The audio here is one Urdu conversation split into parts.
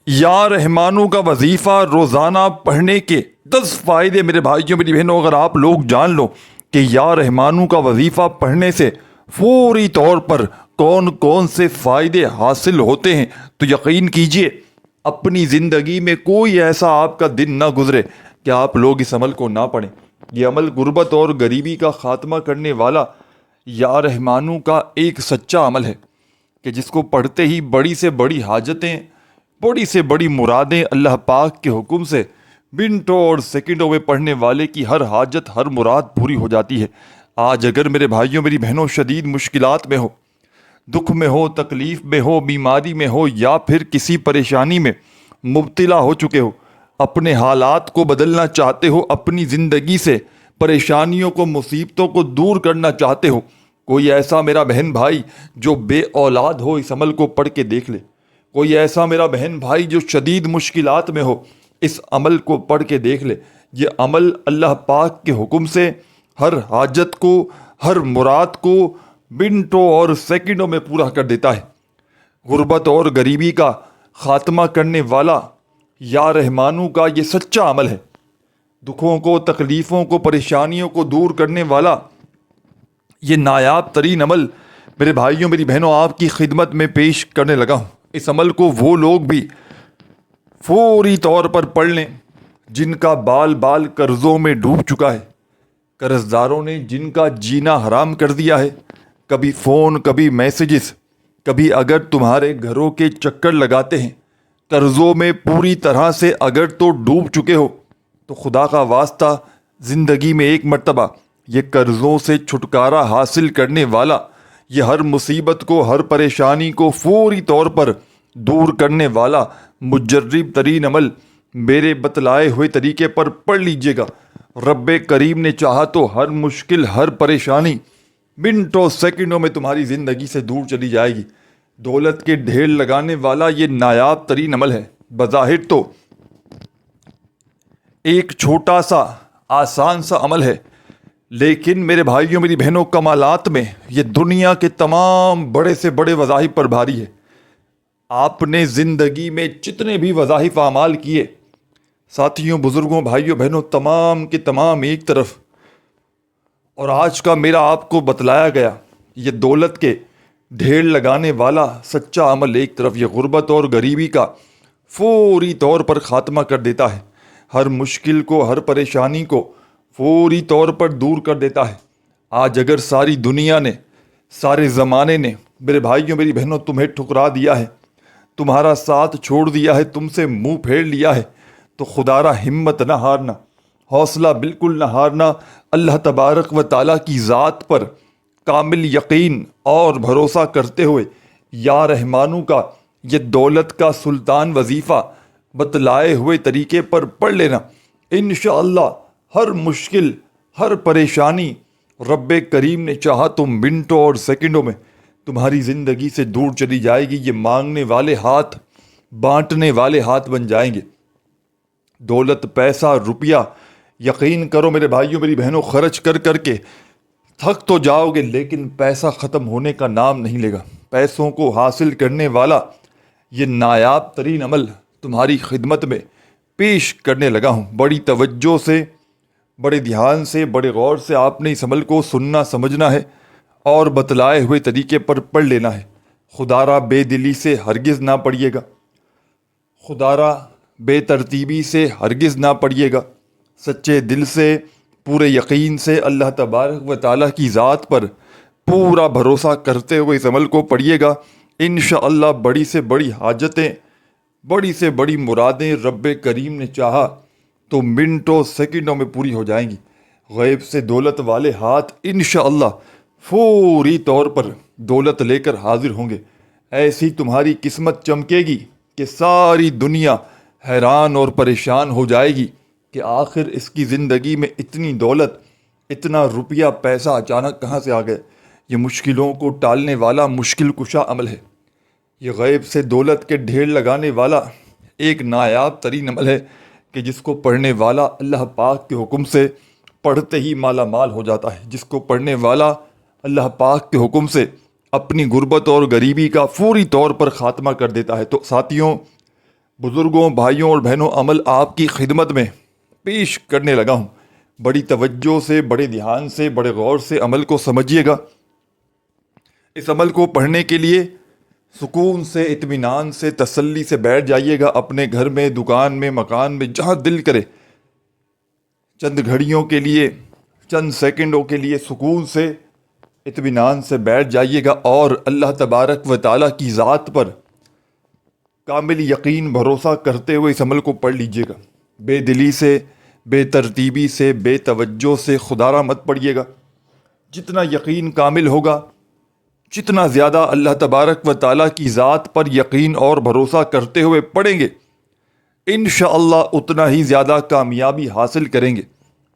یا رحمانوں کا وظیفہ روزانہ پڑھنے کے 10 فائدے میرے بھائیوں میری بہنوں اگر آپ لوگ جان لو کہ یا رحمانوں کا وظیفہ پڑھنے سے فوری طور پر کون کون سے فائدے حاصل ہوتے ہیں تو یقین کیجئے اپنی زندگی میں کوئی ایسا آپ کا دن نہ گزرے کہ آپ لوگ اس عمل کو نہ پڑھیں۔ یہ عمل غربت اور غریبی کا خاتمہ کرنے والا یا رحمانوں کا ایک سچا عمل ہے کہ جس کو پڑھتے ہی بڑی سے بڑی حاجتیں، بڑی سے بڑی مرادیں اللہ پاک کے حکم سے منٹوں اور سیکنڈوں میں پڑھنے والے کی ہر حاجت ہر مراد پوری ہو جاتی ہے۔ آج اگر میرے بھائیوں میری بہنوں شدید مشکلات میں ہو، دکھ میں ہو، تکلیف میں ہو، بیماری میں ہو یا پھر کسی پریشانی میں مبتلا ہو چکے ہو، اپنے حالات کو بدلنا چاہتے ہو، اپنی زندگی سے پریشانیوں کو مصیبتوں کو دور کرنا چاہتے ہو، کوئی ایسا میرا بہن بھائی جو بے اولاد ہو اس عمل کو پڑھ کے دیکھ لے۔ کوئی ایسا میرا بہن بھائی جو شدید مشکلات میں ہو اس عمل کو پڑھ کے دیکھ لے۔ یہ عمل اللہ پاک کے حکم سے ہر حاجت کو ہر مراد کو منٹوں اور سیکنڈوں میں پورا کر دیتا ہے۔ غربت اور غریبی کا خاتمہ کرنے والا یا رحمانوں کا یہ سچا عمل ہے۔ دکھوں کو، تکلیفوں کو، پریشانیوں کو دور کرنے والا یہ نایاب ترین عمل میرے بھائیوں میری بہنوں آپ کی خدمت میں پیش کرنے لگا ہوں۔ اس عمل کو وہ لوگ بھی فوری طور پر پڑھ لیں جن کا بال بال قرضوں میں ڈوب چکا ہے، قرض داروں نے جن کا جینا حرام کر دیا ہے، کبھی فون، کبھی میسیجز، کبھی اگر تمہارے گھروں کے چکر لگاتے ہیں، قرضوں میں پوری طرح سے اگر تو ڈوب چکے ہو تو خدا کا واسطہ زندگی میں ایک مرتبہ یہ قرضوں سے چھٹکارا حاصل کرنے والا، یہ ہر مصیبت کو ہر پریشانی کو فوری طور پر دور کرنے والا مجرب ترین عمل میرے بتلائے ہوئے طریقے پر پڑھ لیجئے گا۔ رب کریم نے چاہا تو ہر مشکل ہر پریشانی منٹوں سیکنڈوں میں تمہاری زندگی سے دور چلی جائے گی۔ دولت کے ڈھیر لگانے والا یہ نایاب ترین عمل ہے۔ بظاہر تو ایک چھوٹا سا آسان سا عمل ہے، لیکن میرے بھائیوں میری بہنوں کمالات میں یہ دنیا کے تمام بڑے سے بڑے وظائف پر بھاری ہے۔ آپ نے زندگی میں جتنے بھی وظائف اعمال کیے، ساتھیوں، بزرگوں، بھائیوں، بہنوں، تمام کے تمام ایک طرف، اور آج کا میرا آپ کو بتلایا گیا یہ دولت کے ڈھیر لگانے والا سچا عمل ایک طرف، یہ غربت اور غریبی کا فوری طور پر خاتمہ کر دیتا ہے، ہر مشکل کو ہر پریشانی کو فوری طور پر دور کر دیتا ہے۔ آج اگر ساری دنیا نے، سارے زمانے نے میرے بھائیوں میری بہنوں تمہیں ٹھکرا دیا ہے، تمہارا ساتھ چھوڑ دیا ہے، تم سے منہ پھیر لیا ہے، تو خدا را ہمت نہ ہارنا، حوصلہ بالکل نہ ہارنا، اللہ تبارک و تعالیٰ کی ذات پر کامل یقین اور بھروسہ کرتے ہوئے یا رحمانوں کا یہ دولت کا سلطان وظیفہ بتلائے ہوئے طریقے پر پڑھ لینا۔ انشاءاللہ ہر مشکل ہر پریشانی رب کریم نے چاہا تو منٹوں اور سیکنڈوں میں تمہاری زندگی سے دور چلی جائے گی۔ یہ مانگنے والے ہاتھ بانٹنے والے ہاتھ بن جائیں گے۔ دولت، پیسہ، روپیہ، یقین کرو میرے بھائیوں میری بہنوں خرچ کر کر کے تھک تو جاؤ گے، لیکن پیسہ ختم ہونے کا نام نہیں لے گا۔ پیسوں کو حاصل کرنے والا یہ نایاب ترین عمل تمہاری خدمت میں پیش کرنے لگا ہوں۔ بڑی توجہ سے، بڑے دھیان سے، بڑے غور سے آپ نے اس عمل کو سننا سمجھنا ہے اور بتلائے ہوئے طریقے پر پڑھ لینا ہے۔ خدا را بے دلی سے ہرگز نہ پڑھیے گا، خدا را بے ترتیبی سے ہرگز نہ پڑھیے گا، سچے دل سے، پورے یقین سے، اللہ تبارک و تعالیٰ کی ذات پر پورا بھروسہ کرتے ہوئے اس عمل کو پڑھیے گا۔ انشاءاللہ بڑی سے بڑی حاجتیں، بڑی سے بڑی مرادیں رب کریم نے چاہا تو منٹوں سیکنڈوں میں پوری ہو جائیں گی۔ غیب سے دولت والے ہاتھ انشاءاللہ فوری طور پر دولت لے کر حاضر ہوں گے۔ ایسی تمہاری قسمت چمکے گی کہ ساری دنیا حیران اور پریشان ہو جائے گی کہ آخر اس کی زندگی میں اتنی دولت، اتنا روپیہ پیسہ اچانک کہاں سے آ گئے۔ یہ مشکلوں کو ٹالنے والا مشکل کشا عمل ہے۔ یہ غیب سے دولت کے ڈھیر لگانے والا ایک نایاب ترین عمل ہے کہ جس کو پڑھنے والا اللہ پاک کے حکم سے پڑھتے ہی مالا مال ہو جاتا ہے، جس کو پڑھنے والا اللہ پاک کے حکم سے اپنی غربت اور غریبی کا فوری طور پر خاتمہ کر دیتا ہے۔ تو ساتھیوں، بزرگوں، بھائیوں اور بہنوں، عمل آپ کی خدمت میں پیش کرنے لگا ہوں۔ بڑی توجہ سے، بڑے دھیان سے، بڑے غور سے عمل کو سمجھیے گا۔ اس عمل کو پڑھنے کے لیے سکون سے، اطمینان سے، تسلی سے بیٹھ جائیے گا، اپنے گھر میں، دکان میں، مکان میں، جہاں دل کرے چند گھڑیوں کے لیے، چند سیکنڈوں کے لیے سکون سے، اطمینان سے بیٹھ جائیے گا اور اللہ تبارک و تعالیٰ کی ذات پر کامل یقین بھروسہ کرتے ہوئے اس عمل کو پڑھ لیجیے گا۔ بے دلی سے، بے ترتیبی سے، بے توجہ سے خدا را مت پڑھیے گا۔ جتنا یقین کامل ہوگا، جتنا زیادہ اللہ تبارک و تعالیٰ کی ذات پر یقین اور بھروسہ کرتے ہوئے پڑھیں گے، انشاءاللہ اتنا ہی زیادہ کامیابی حاصل کریں گے،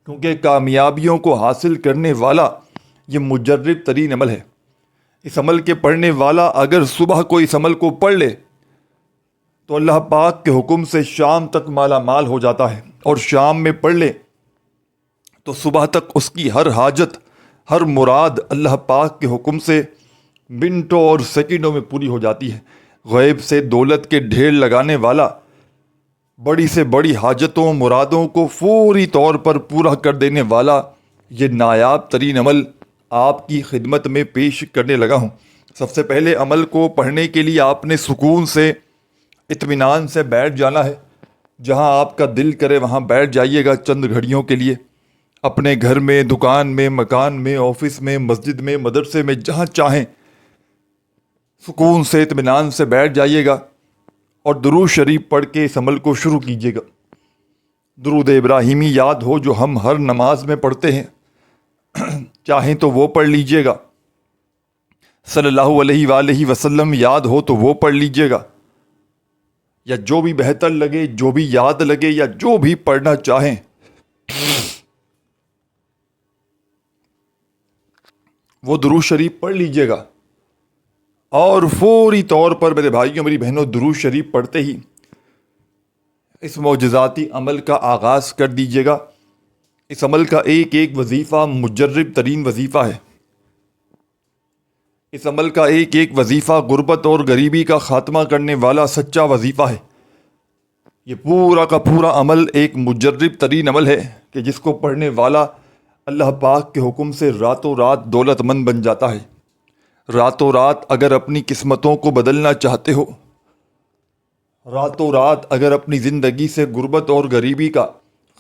کیونکہ کامیابیوں کو حاصل کرنے والا یہ مجرب ترین عمل ہے۔ اس عمل کے پڑھنے والا اگر صبح کو اس عمل کو پڑھ لے تو اللہ پاک کے حکم سے شام تک مالا مال ہو جاتا ہے، اور شام میں پڑھ لے تو صبح تک اس کی ہر حاجت، ہر مراد اللہ پاک کے حکم سے منٹوں اور سیکنڈوں میں پوری ہو جاتی ہے۔ غیب سے دولت کے ڈھیر لگانے والا، بڑی سے بڑی حاجتوں، مرادوں کو فوری طور پر پورا کر دینے والا یہ نایاب ترین عمل آپ کی خدمت میں پیش کرنے لگا ہوں۔ سب سے پہلے عمل کو پڑھنے کے لیے آپ نے سکون سے، اطمینان سے بیٹھ جانا ہے۔ جہاں آپ کا دل کرے وہاں بیٹھ جائیے گا چند گھڑیوں کے لیے، اپنے گھر میں، دکان میں، مکان میں، آفس میں، مسجد میں، مدرسے میں، جہاں چاہیں سکون سے، اطمینان سے بیٹھ جائیے گا اور درود شریف پڑھ کے اس عمل کو شروع کیجیے گا۔ درود ابراہیمی یاد ہو جو ہم ہر نماز میں پڑھتے ہیں، چاہیں تو وہ پڑھ لیجیے گا۔ صلی اللہ علیہ وآلہ وسلم یاد ہو تو وہ پڑھ لیجیے گا، یا جو بھی بہتر لگے، جو بھی یاد لگے، یا جو بھی پڑھنا چاہیں وہ درود شریف پڑھ لیجیے گا۔ اور فوری طور پر میرے بھائیوں، میری بہنوں، درود شریف پڑھتے ہی اس معجزاتی عمل کا آغاز کر دیجیے گا۔ اس عمل کا ایک ایک وظیفہ مجرب ترین وظیفہ ہے۔ اس عمل کا ایک ایک وظیفہ غربت اور غریبی کا خاتمہ کرنے والا سچا وظیفہ ہے۔ یہ پورا کا پورا عمل ایک مجرب ترین عمل ہے کہ جس کو پڑھنے والا اللہ پاک کے حکم سے راتوں رات دولت مند بن جاتا ہے۔ راتوں رات اگر اپنی قسمتوں کو بدلنا چاہتے ہو، راتوں رات اگر اپنی زندگی سے غربت اور غریبی کا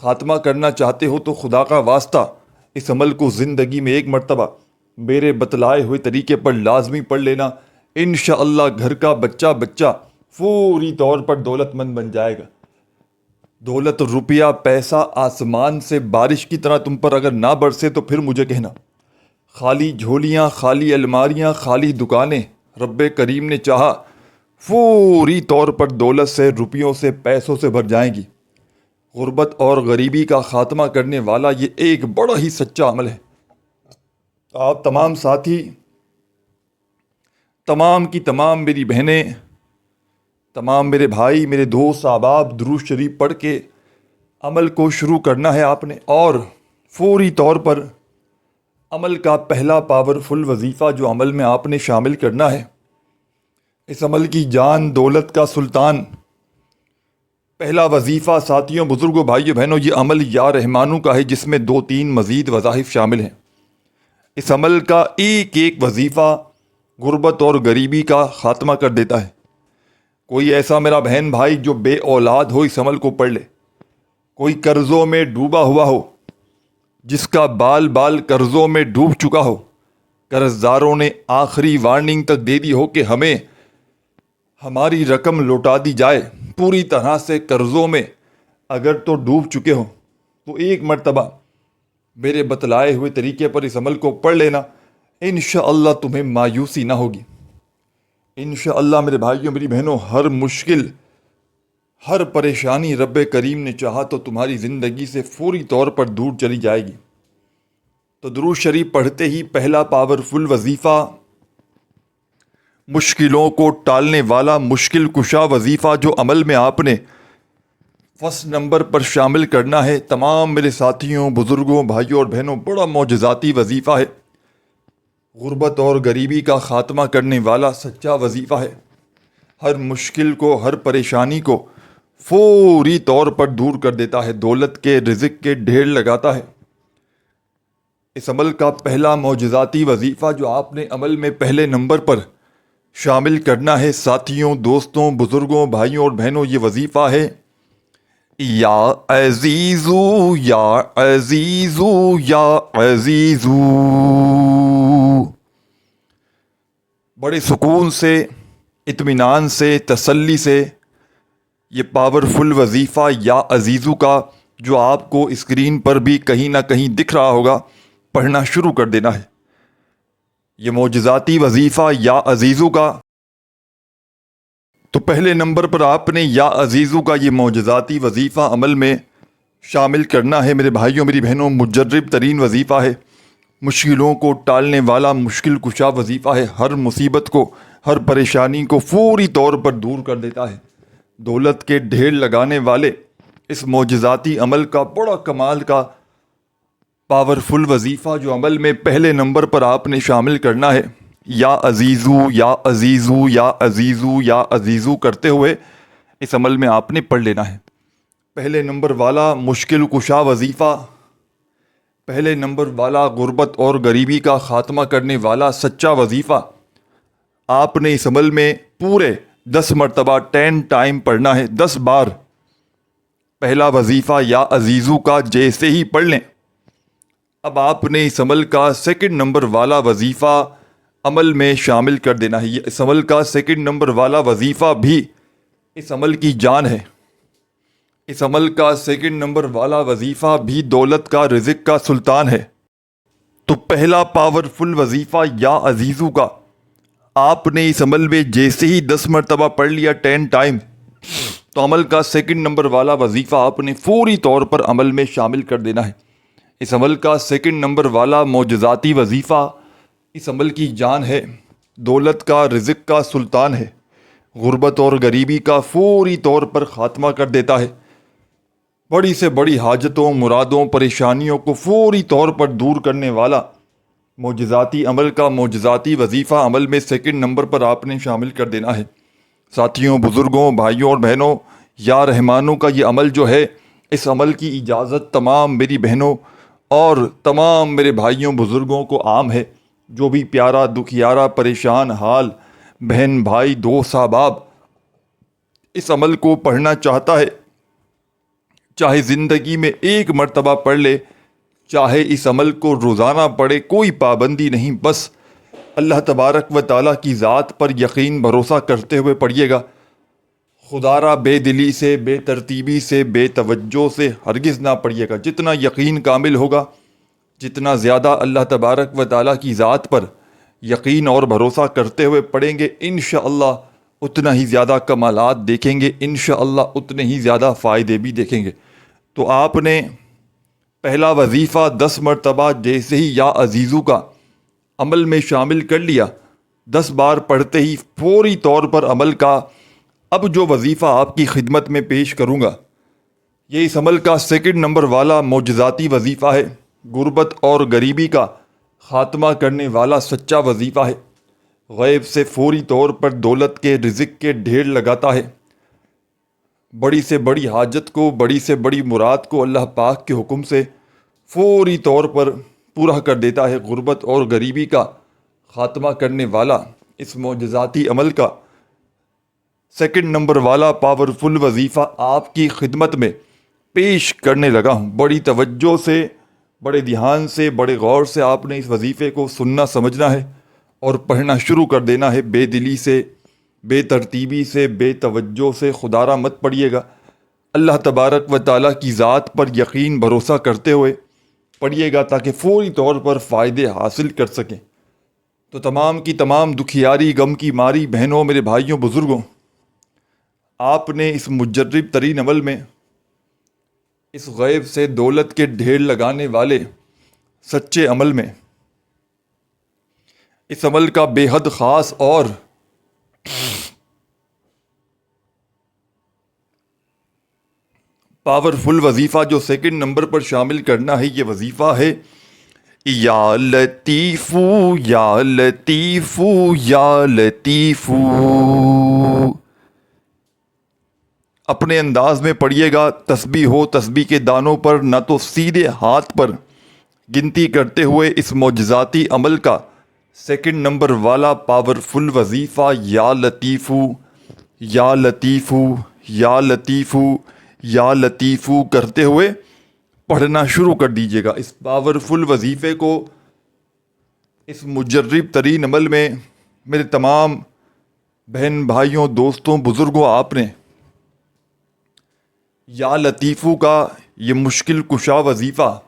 خاتمہ کرنا چاہتے ہو تو خدا کا واسطہ اس عمل کو زندگی میں ایک مرتبہ میرے بتلائے ہوئے طریقے پر لازمی پڑھ لینا۔ انشاءاللہ گھر کا بچہ بچہ فوری طور پر دولت مند بن جائے گا۔ دولت، روپیہ، پیسہ آسمان سے بارش کی طرح تم پر اگر نہ برسے تو پھر مجھے کہنا۔ خالی جھولیاں، خالی الماریاں، خالی دکانیں رب کریم نے چاہا فوری طور پر دولت سے، روپیوں سے، پیسوں سے بھر جائیں گی۔ غربت اور غریبی کا خاتمہ کرنے والا یہ ایک بڑا ہی سچا عمل ہے۔ آپ تمام ساتھی، تمام کی تمام میری بہنیں، تمام میرے بھائی، میرے دوست احباب، درود شریف پڑھ کے عمل کو شروع کرنا ہے آپ نے، اور فوری طور پر عمل کا پہلا پاورفل وظیفہ جو عمل میں آپ نے شامل کرنا ہے، اس عمل کی جان دولت کا سلطان پہلا وظیفہ ساتھیوں، بزرگوں، بھائیوں، بہنوں، یہ عمل یا رحمانوں کا ہے جس میں 2-3 مزید وظائف شامل ہیں۔ اس عمل کا ایک ایک وظیفہ غربت اور غریبی کا خاتمہ کر دیتا ہے۔ کوئی ایسا میرا بہن بھائی جو بے اولاد ہو اس عمل کو پڑھ لے، کوئی قرضوں میں ڈوبا ہوا ہو، جس کا بال بال قرضوں میں ڈوب چکا ہو، قرض داروں نے آخری وارننگ تک دے دی ہو کہ ہمیں ہماری رقم لوٹا دی جائے، پوری طرح سے قرضوں میں اگر تو ڈوب چکے ہو تو ایک مرتبہ میرے بتلائے ہوئے طریقے پر اس عمل کو پڑھ لینا، انشاءاللہ تمہیں مایوسی نہ ہوگی۔ انشاءاللہ میرے بھائیوں، میری بہنوں، ہر مشکل، ہر پریشانی رب کریم نے چاہا تو تمہاری زندگی سے فوری طور پر دور چلی جائے گی۔ تو درود شریف پڑھتے ہی پہلا پاورفل وظیفہ، مشکلوں کو ٹالنے والا مشکل کشا وظیفہ جو عمل میں آپ نے فرسٹ نمبر پر شامل کرنا ہے، تمام میرے ساتھیوں، بزرگوں، بھائیوں اور بہنوں، بڑا معجزاتی وظیفہ ہے۔ غربت اور غریبی کا خاتمہ کرنے والا سچا وظیفہ ہے۔ ہر مشکل کو، ہر پریشانی کو فوری طور پر دور کر دیتا ہے، دولت کے رزق کے ڈھیر لگاتا ہے۔ اس عمل کا پہلا معجزاتی وظیفہ جو آپ نے عمل میں پہلے نمبر پر شامل کرنا ہے ساتھیوں، دوستوں، بزرگوں، بھائیوں اور بہنوں، یہ وظیفہ ہے یا عزیزو یا عزیزو یا عزیزو۔ بڑے سکون سے، اطمینان سے، تسلی سے یہ پاورفل وظیفہ یا عزیزو کا جو آپ کو اسکرین پر بھی کہیں نہ کہیں دکھ رہا ہوگا پڑھنا شروع کر دینا ہے۔ یہ معجزاتی وظیفہ یا عزیزو کا، تو پہلے نمبر پر آپ نے یا عزیزو کا یہ معجزاتی وظیفہ عمل میں شامل کرنا ہے میرے بھائیوں میری بہنوں۔ مجرب ترین وظیفہ ہے، مشکلوں کو ٹالنے والا مشکل کشا وظیفہ ہے، ہر مصیبت کو، ہر پریشانی کو فوری طور پر دور کر دیتا ہے، دولت کے ڈھیر لگانے والے اس معجزاتی عمل کا بڑا کمال کا پاورفل وظیفہ جو عمل میں پہلے نمبر پر آپ نے شامل کرنا ہے، یا عزیزو یا عزیزو یا عزیزو یا عزیزو کرتے ہوئے اس عمل میں آپ نے پڑھ لینا ہے۔ پہلے نمبر والا مشکل کشا وظیفہ، پہلے نمبر والا غربت اور غریبی کا خاتمہ کرنے والا سچا وظیفہ آپ نے اس عمل میں پورے 10 مرتبہ 10 ٹائم پڑھنا ہے، 10 بار پہلا وظیفہ یا عزیزو کا جیسے ہی پڑھ لیں، اب آپ نے اس عمل کا سیکنڈ نمبر والا وظیفہ عمل میں شامل کر دینا ہے۔ اس عمل کا سیکنڈ نمبر والا وظیفہ بھی اس عمل کی جان ہے، اس عمل کا سیکنڈ نمبر والا وظیفہ بھی دولت کا رزق کا سلطان ہے۔ تو پہلا پاورفل وظیفہ یا عزیزو کا آپ نے اس عمل میں جیسے ہی 10 مرتبہ پڑھ لیا 10 ٹائم، تو عمل کا سیکنڈ نمبر والا وظیفہ آپ نے فوری طور پر عمل میں شامل کر دینا ہے۔ اس عمل کا سیکنڈ نمبر والا معجزاتی وظیفہ اس عمل کی جان ہے، دولت کا رزق کا سلطان ہے، غربت اور غریبی کا فوری طور پر خاتمہ کر دیتا ہے، بڑی سے بڑی حاجتوں، مرادوں، پریشانیوں کو فوری طور پر دور کرنے والا معجزاتی عمل کا معجزاتی وظیفہ عمل میں سیکنڈ نمبر پر آپ نے شامل کر دینا ہے۔ ساتھیوں، بزرگوں، بھائیوں اور بہنوں، یا رحمانوں کا یہ عمل جو ہے، اس عمل کی اجازت تمام میری بہنوں اور تمام میرے بھائیوں بزرگوں کو عام ہے۔ جو بھی پیارا، دکھیارا، پریشان حال بہن، بھائی، دوست، احباب اس عمل کو پڑھنا چاہتا ہے، چاہے زندگی میں ایک مرتبہ پڑھ لے، چاہے اس عمل کو روزانہ پڑھے، کوئی پابندی نہیں، بس اللہ تبارک و تعالیٰ کی ذات پر یقین بھروسہ کرتے ہوئے پڑھیے گا۔ خدا را بے دلی سے، بے ترتیبی سے، بے توجہ سے ہرگز نہ پڑھیے گا۔ جتنا یقین کامل ہوگا، جتنا زیادہ اللہ تبارک و تعالیٰ کی ذات پر یقین اور بھروسہ کرتے ہوئے پڑھیں گے، انشاءاللہ اتنا ہی زیادہ کمالات دیکھیں گے، انشاءاللہ اتنے ہی زیادہ فائدے بھی دیکھیں گے۔ تو آپ نے پہلا وظیفہ 10 مرتبہ جیسے ہی یا عزیزو کا عمل میں شامل کر لیا، 10 بار پڑھتے ہی فوری طور پر عمل کا اب جو وظیفہ آپ کی خدمت میں پیش کروں گا، یہ اس عمل کا سیکنڈ نمبر والا معجزاتی وظیفہ ہے، غربت اور غریبی کا خاتمہ کرنے والا سچا وظیفہ ہے، غیب سے فوری طور پر دولت کے رزق کے ڈھیر لگاتا ہے، بڑی سے بڑی حاجت کو، بڑی سے بڑی مراد کو اللہ پاک کے حکم سے فوری طور پر پورا کر دیتا ہے، غربت اور غریبی کا خاتمہ کرنے والا اس معجزاتی عمل کا سیکنڈ نمبر والا پاورفل وظیفہ آپ کی خدمت میں پیش کرنے لگا ہوں۔ بڑی توجہ سے، بڑے دھیان سے، بڑے غور سے آپ نے اس وظیفے کو سننا، سمجھنا ہے اور پڑھنا شروع کر دینا ہے، بے دلی سے، بے ترتیبی سے، بے توجہ سے خدا را مت پڑھیے گا، اللہ تبارک و تعالیٰ کی ذات پر یقین بھروسہ کرتے ہوئے پڑھیے گا تاکہ فوری طور پر فائدے حاصل کر سکیں۔ تو تمام کی تمام دکھیاری، غم کی ماری بہنوں، میرے بھائیوں، بزرگوں، آپ نے اس مجرب ترین عمل میں، اس غیب سے دولت کے ڈھیر لگانے والے سچے عمل میں، اس عمل کا بے حد خاص اور پاورفل وظیفہ جو سیکنڈ نمبر پر شامل کرنا ہے، یہ وظیفہ ہے یا لطیفو یا لطیفو یا لطیفو۔ اپنے انداز میں پڑھیے گا، تسبیح ہو تسبیح کے دانوں پر، نہ تو سیدھے ہاتھ پر گنتی کرتے ہوئے اس معجزاتی عمل کا سیکنڈ نمبر والا پاورفل وظیفہ یا لطیفو یا لطیفو یا لطیفو یا لطیفو کرتے ہوئے پڑھنا شروع کر دیجیے گا۔ اس پاورفل وظیفے کو، اس مجرب ترین عمل میں میرے تمام بہن بھائیوں، دوستوں، بزرگوں، آپ نے یا لطیفو کا یہ مشکل کشا وظیفہ،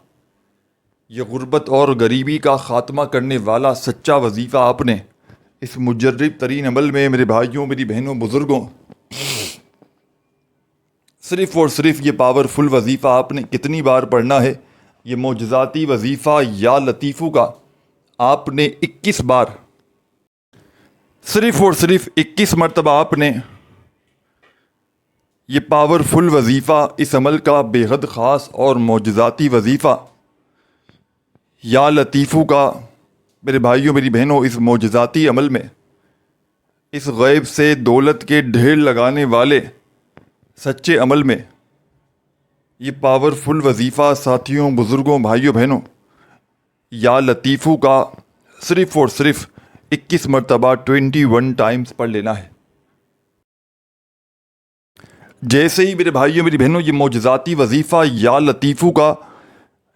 یہ غربت اور غریبی کا خاتمہ کرنے والا سچا وظیفہ آپ نے اس مجرب ترین عمل میں میرے بھائیوں، میری بہنوں، بزرگوں، صرف اور صرف یہ پاورفل وظیفہ آپ نے کتنی بار پڑھنا ہے؟ یہ معجزاتی وظیفہ یا لطیفو کا آپ نے 21 بار، صرف اور صرف 21 مرتبہ آپ نے یہ پاورفل وظیفہ، اس عمل کا بے حد خاص اور معجزاتی وظیفہ یا لطیفو کا میرے بھائیوں، میری بہنوں، اس معجزاتی عمل میں، اس غیب سے دولت کے ڈھیر لگانے والے سچے عمل میں، یہ پاورفل وظیفہ ساتھیوں، بزرگوں، بھائیوں، بہنوں، یا لطیفو کا صرف اور صرف 21 مرتبہ 21 ٹائمز پڑھ لینا ہے۔ جیسے ہی میرے بھائیوں، میری بہنوں، یہ معجزاتی وظیفہ یا لطیفو کا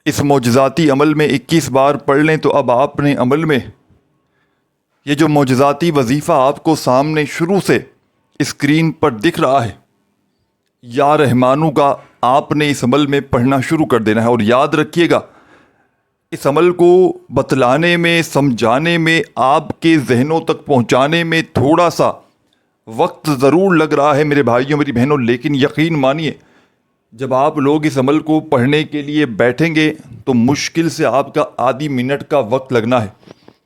اس معجزاتی عمل میں 21 بار پڑھ لیں تو اب آپ نے عمل میں یہ جو معجزاتی وظیفہ آپ کو سامنے شروع سے اسکرین پر دکھ رہا ہے، یا رحمانو کا، آپ نے اس عمل میں پڑھنا شروع کر دینا ہے۔ اور یاد رکھیے گا، اس عمل کو بتلانے میں، سمجھانے میں، آپ کے ذہنوں تک پہنچانے میں تھوڑا سا وقت ضرور لگ رہا ہے میرے بھائیوں، میری بہنوں، لیکن یقین مانیے جب آپ لوگ اس عمل کو پڑھنے کے لیے بیٹھیں گے تو مشکل سے آپ کا آدھی منٹ کا وقت لگنا ہے۔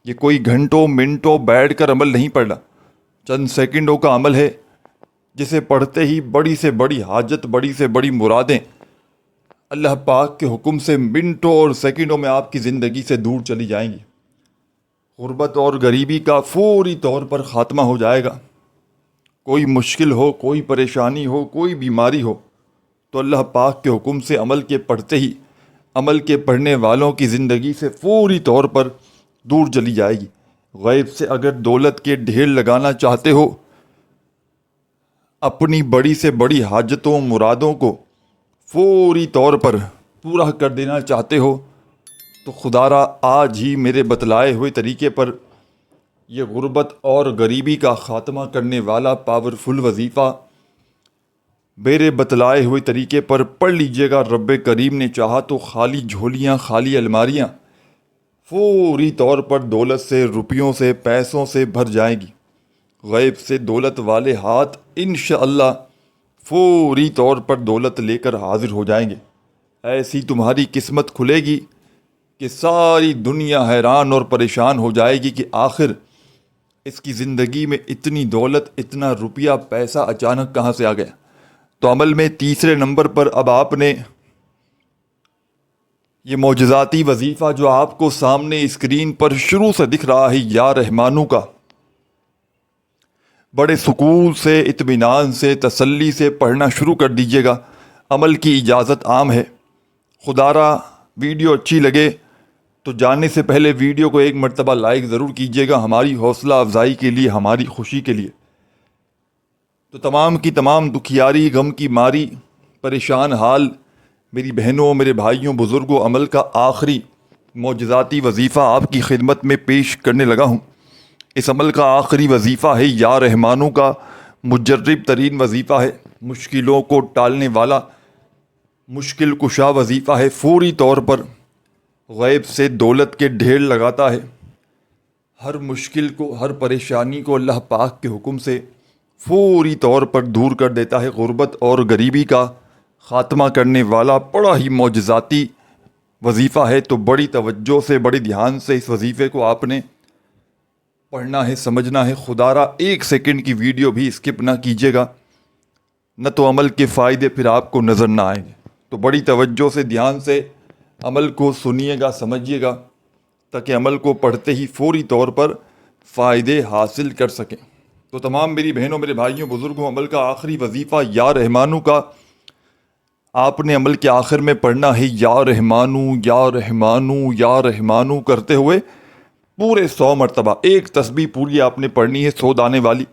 یہ کوئی گھنٹوں منٹوں بیٹھ کر عمل نہیں پڑھنا، چند سیکنڈوں کا عمل ہے، جسے پڑھتے ہی بڑی سے بڑی حاجت، بڑی سے بڑی مرادیں اللہ پاک کے حکم سے منٹوں اور سیکنڈوں میں آپ کی زندگی سے دور چلی جائیں گی۔ غربت اور غریبی کا فوری طور پر خاتمہ ہو جائے گا۔ کوئی مشکل ہو، کوئی پریشانی ہو، کوئی بیماری ہو تو اللہ پاک کے حکم سے عمل کے پڑھتے ہی عمل کے پڑھنے والوں کی زندگی سے فوری طور پر دور چلی جائے گی۔ غیب سے اگر دولت کے ڈھیر لگانا چاہتے ہو، اپنی بڑی سے بڑی حاجتوں، مرادوں کو فوری طور پر پورا کر دینا چاہتے ہو تو خدا را آج ہی میرے بتلائے ہوئے طریقے پر یہ غربت اور غریبی کا خاتمہ کرنے والا پاورفل وظیفہ میرے بتلائے ہوئے طریقے پر پڑھ لیجئے گا۔ رب کریم نے چاہا تو خالی جھولیاں، خالی الماریاں فوری طور پر دولت سے، روپیوں سے، پیسوں سے بھر جائیں گی۔ غیب سے دولت والے ہاتھ انشاءاللہ فوری طور پر دولت لے کر حاضر ہو جائیں گے۔ ایسی تمہاری قسمت کھلے گی کہ ساری دنیا حیران اور پریشان ہو جائے گی کہ آخر اس کی زندگی میں اتنی دولت، اتنا روپیہ، پیسہ اچانک کہاں سے آ گیا۔ تو عمل میں تیسرے نمبر پر اب آپ نے یہ معجزاتی وظیفہ جو آپ کو سامنے اسکرین پر شروع سے دکھ رہا ہے، یا رحمانو کا، بڑے سکون سے، اطمینان سے، تسلی سے پڑھنا شروع کر دیجیے گا۔ عمل کی اجازت عام ہے۔ خدا را ویڈیو اچھی لگے تو جانے سے پہلے ویڈیو کو ایک مرتبہ لائک ضرور کیجیے گا، ہماری حوصلہ افزائی کے لیے، ہماری خوشی کے لیے۔ تو تمام کی تمام دکھیاری، غم کی ماری، پریشان حال میری بہنوں، میرے بھائیوں، بزرگوں، عمل کا آخری معجزاتی وظیفہ آپ کی خدمت میں پیش کرنے لگا ہوں۔ اس عمل کا آخری وظیفہ ہے یا رحمانو کا، مجرب ترین وظیفہ ہے، مشکلوں کو ٹالنے والا مشکل کشا وظیفہ ہے، فوری طور پر غیب سے دولت کے ڈھیر لگاتا ہے۔ ہر مشکل کو، ہر پریشانی کو اللہ پاک کے حکم سے فوری طور پر دور کر دیتا ہے۔ غربت اور غریبی کا خاتمہ کرنے والا بڑا ہی معجزاتی وظیفہ ہے۔ تو بڑی توجہ سے، بڑی دھیان سے اس وظیفے کو آپ نے پڑھنا ہے، سمجھنا ہے۔ خدا را ایک سیکنڈ کی ویڈیو بھی اسکپ نہ کیجیے گا، نہ تو عمل کے فائدے پھر آپ کو نظر نہ آئیں گے۔ تو بڑی توجہ سے، دھیان سے عمل کو سنیے گا، سمجھیے گا، تاکہ عمل کو پڑھتے ہی فوری طور پر فائدے حاصل کر سکیں۔ تو تمام میری بہنوں، میرے بھائیوں، بزرگوں، عمل کا آخری وظیفہ یا رحمانو کا آپ نے عمل کے آخر میں پڑھنا ہے، یا رحمانو یا رحمانو یا رحمانو کرتے ہوئے پورے 100 مرتبہ. ایک تسبیح پوری آپ نے پڑھنی ہے 100 دانے والی.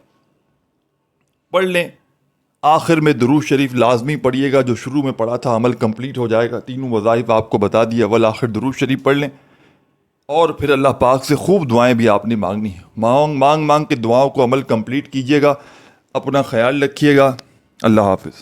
پڑھ لیں. آخر میں درود شریف لازمی پڑھیے گا، جو شروع میں پڑھا تھا عمل کمپلیٹ ہو جائے گا. تینوں وظائف آپ کو بتا دی، اول آخر درود شریف پڑھ لیں. اور پھر اللہ پاک سے خوب دعائیں بھی آپ نے مانگنی ہیں. مانگ کے دعاؤں کو عمل کمپلیٹ کیجیے گا. اپنا خیال رکھیے گا. اللہ حافظ.